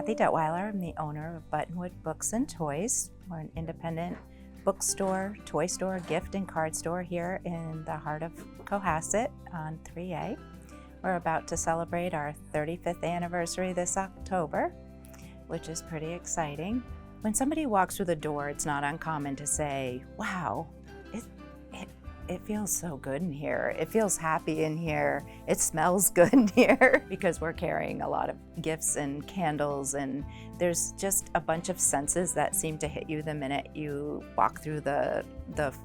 Kathy Detweiler. I'm the owner of Buttonwood Books and Toys. We're an independent bookstore, toy store, gift and card store here in the heart of Cohasset on 3A. We're about to celebrate our 35th anniversary this October, which is pretty exciting. When somebody walks through the door, it's not uncommon to say, wow, it feels so good in here. It feels happy in here. It smells good in here because we're carrying a lot of gifts and candles, and there's just a bunch of senses that seem to hit you the minute you walk through the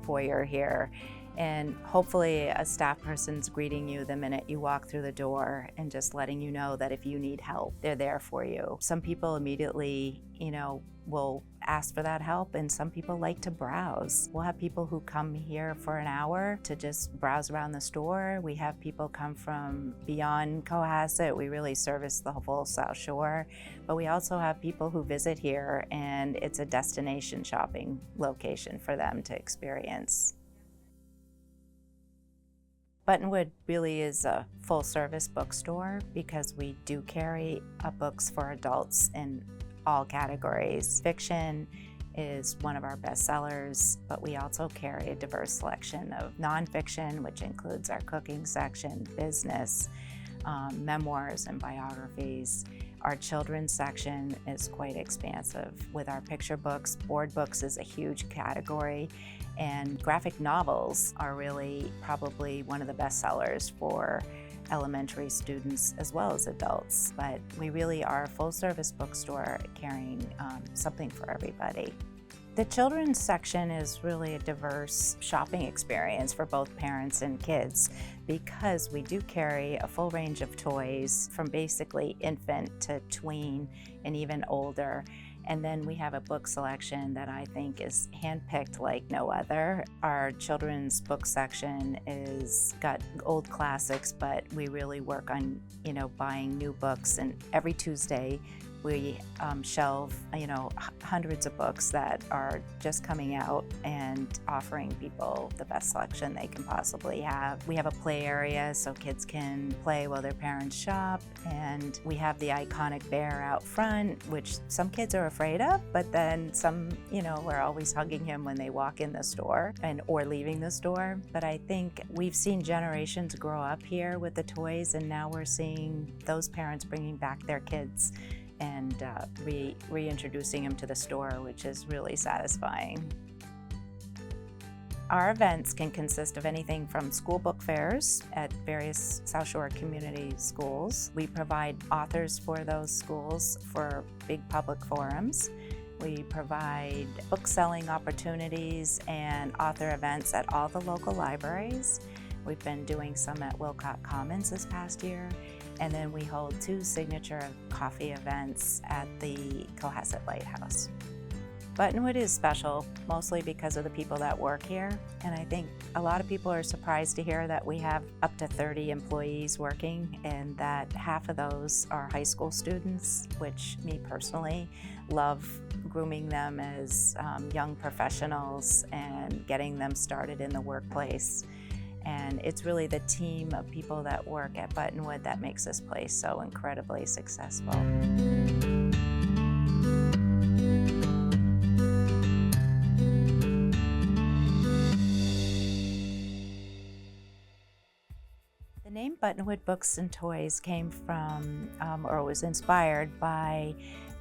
foyer here. And hopefully a staff person's greeting you the minute you walk through the door and just letting you know that if you need help, they're there for you. Some people immediately, will ask for that help, and some people like to browse. We'll have people who come here for an hour to just browse around the store. We have people come from beyond Cohasset. We really service the whole South Shore, but we also have people who visit here, and it's a destination shopping location for them to experience. Buttonwood really is a full-service bookstore because we do carry books for adults in all categories. Fiction is one of our best sellers, but we also carry a diverse selection of nonfiction, which includes our cooking section, business, memoirs and biographies. Our children's section is quite expansive with our picture books. Board books is a huge category, and graphic novels are really probably one of the best sellers for elementary students as well as adults. But we really are a full-service bookstore carrying something for everybody. The children's section is really a diverse shopping experience for both parents and kids because we do carry a full range of toys from basically infant to tween and even older. And then we have a book selection that I think is handpicked like no other. Our children's book section is got old classics, but we really work on, buying new books. And every Tuesday we shelve, hundreds of books that are just coming out and offering people the best selection they can possibly have. We have a play area so kids can play while their parents shop, and we have the iconic bear out front, which some kids are afraid of, but then some, we're always hugging him when they walk in the store or leaving the store. But I think we've seen generations grow up here with the toys, and now we're seeing those parents bringing back their kids and reintroducing them to the store, which is really satisfying. Our events can consist of anything from school book fairs at various South Shore community schools. We provide authors for those schools for big public forums. We provide book selling opportunities and author events at all the local libraries. We've been doing some at Wilcott Commons this past year. And then we hold 2 signature coffee events at the Cohasset Lighthouse. Buttonwood is special mostly because of the people that work here. And I think a lot of people are surprised to hear that we have up to 30 employees working, and that half of those are high school students, which me personally love grooming them as young professionals and getting them started in the workplace. And it's really the team of people that work at Buttonwood that makes this place so incredibly successful. The name Buttonwood Books and Toys came from, or was inspired by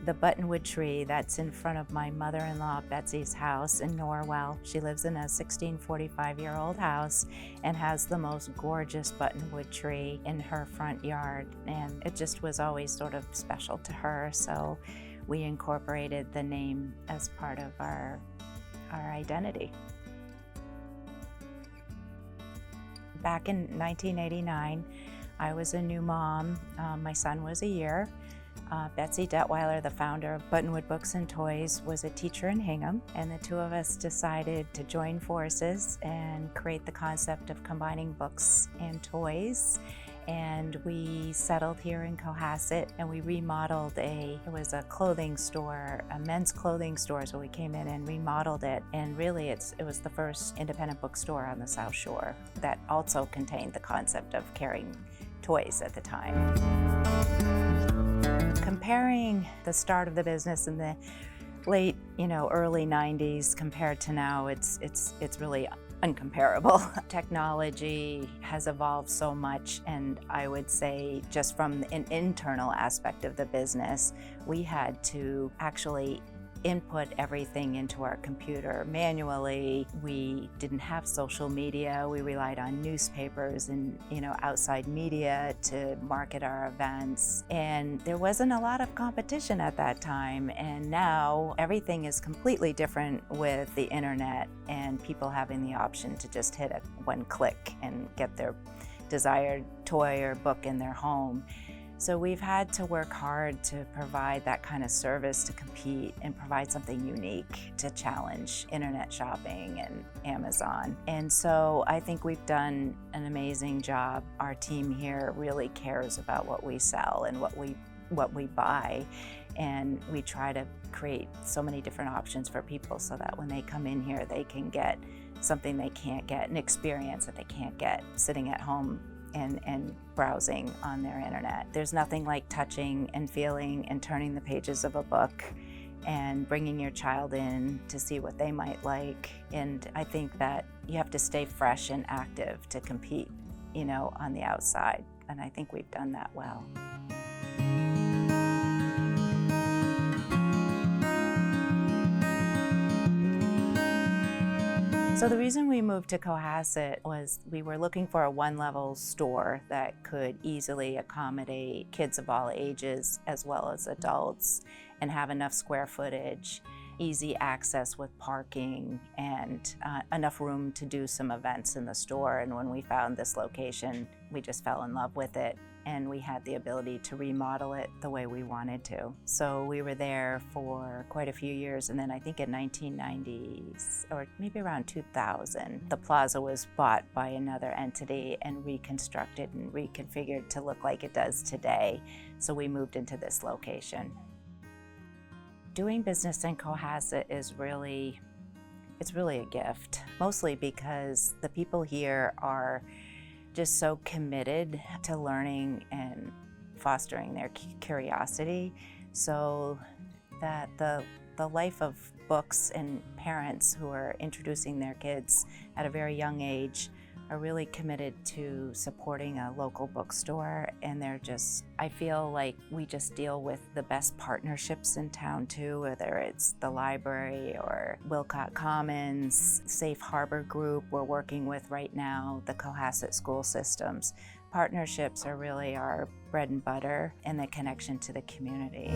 the buttonwood tree that's in front of my mother-in-law Betsy's house in Norwell. She lives in a 1645-year-old house and has the most gorgeous buttonwood tree in her front yard, and it just was always sort of special to her, so we incorporated the name as part of our identity. Back in 1989, I was a new mom. My son was a year. Betsy Detweiler, the founder of Buttonwood Books and Toys, was a teacher in Hingham, and the two of us decided to join forces and create the concept of combining books and toys. And we settled here in Cohasset, and we remodeled it was a clothing store, a men's clothing store, so we came in and remodeled it. And really it was the first independent bookstore on the South Shore that also contained the concept of carrying toys at the time. Comparing the start of the business in the late, early 90s compared to now, it's really uncomparable. Technology has evolved so much, and I would say just from an internal aspect of the business, we had to actually input everything into our computer manually. We didn't have social media. We relied on newspapers and outside media to market our events. And there wasn't a lot of competition at that time. And now everything is completely different with the internet and people having the option to just hit a one click and get their desired toy or book in their home. So we've had to work hard to provide that kind of service to compete and provide something unique to challenge internet shopping and Amazon. And so I think we've done an amazing job. Our team here really cares about what we sell and what we buy. And we try to create so many different options for people so that when they come in here, they can get something they can't get, an experience that they can't get sitting at home and browsing on their internet. There's nothing like touching and feeling and turning the pages of a book and bringing your child in to see what they might like. And I think that you have to stay fresh and active to compete, on the outside. And I think we've done that well. So the reason we moved to Cohasset was we were looking for a one-level store that could easily accommodate kids of all ages as well as adults and have enough square footage, easy access with parking, and enough room to do some events in the store. And when we found this location, we just fell in love with it. And we had the ability to remodel it the way we wanted to. So we were there for quite a few years, and then I think in 1990s, or maybe around 2000, the plaza was bought by another entity and reconstructed and reconfigured to look like it does today. So we moved into this location. Doing business in Cohasset is really a gift, mostly because the people here are just so committed to learning and fostering their curiosity, so that the life of books and parents who are introducing their kids at a very young age are really committed to supporting a local bookstore. And I feel like we just deal with the best partnerships in town too, whether it's the library or Wilcott Commons, Safe Harbor Group we're working with right now, the Cohasset school systems. Partnerships are really our bread and butter and the connection to the community.